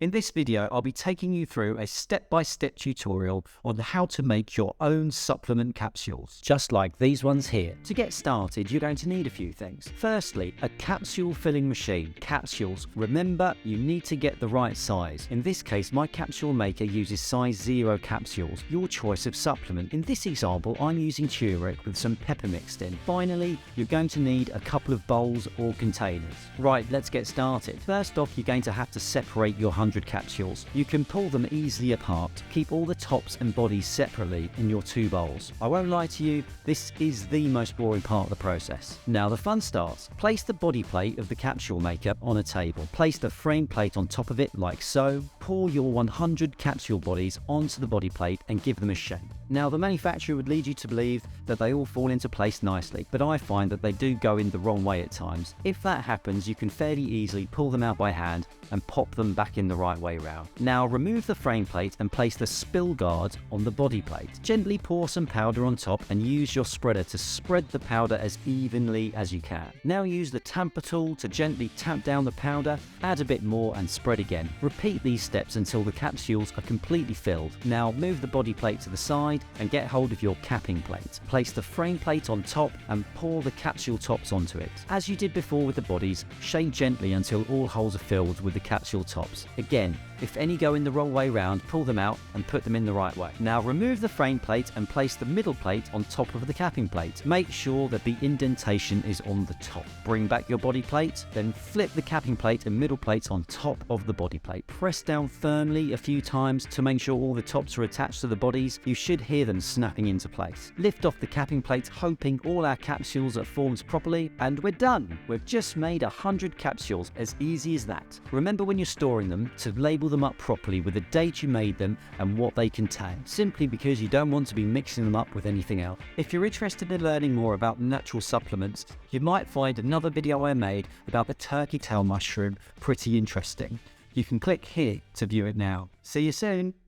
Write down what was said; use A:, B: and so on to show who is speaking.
A: In this video, I'll be taking you through a step-by-step tutorial on how to make your own supplement capsules, just like these ones here. To get started, you're going to need a few things. Firstly, a capsule filling machine. Capsules. Remember, you need to get the right size. In this case, my capsule maker uses size 0 capsules, your choice of supplement. In this example, I'm using turmeric with some pepper mixed in. Finally, you're going to need a couple of bowls or containers. Right, let's get started. First off, you're going to have to separate your 100 capsules. You can pull them easily apart. Keep all the tops and bodies separately in your 2 bowls. I won't lie to you, this is the most boring part of the process. Now the fun starts. Place the body plate of the capsule maker on a table. Place the frame plate on top of it like so. Pour your 100 capsule bodies onto the body plate and give them a shake. Now the manufacturer would lead you to believe that they all fall into place nicely, but I find that they do go in the wrong way at times. If that happens, you can fairly easily pull them out by hand and pop them back in the right way round. Now remove the frame plate and place the spill guard on the body plate. Gently pour some powder on top and use your spreader to spread the powder as evenly as you can. Now use the tamper tool to gently tamp down the powder, add a bit more and spread again. Repeat these steps until the capsules are completely filled. Now move the body plate to the side and get hold of your capping plate. Place the frame plate on top and pour the capsule tops onto it. As you did before with the bodies, shake gently until all holes are filled with the capsule tops. Again, if any go in the wrong way round, pull them out and put them in the right way. Now remove the frame plate and place the middle plate on top of the capping plate. Make sure that the indentation is on the top. Bring back your body plate, then flip the capping plate and middle plates on top of the body plate. Press down firmly a few times to make sure all the tops are attached to the bodies. You should hear them snapping into place. Lift off the capping plate, hoping all our capsules are formed properly, and we're done. We've just made 100 capsules, as easy as that. Remember when you're storing them to label them up properly with the date you made them and what they contain, simply because you don't want to be mixing them up with anything else. If you're interested in learning more about natural supplements, you might find another video I made about the turkey tail mushroom pretty interesting. You can click here to view it now. See you soon!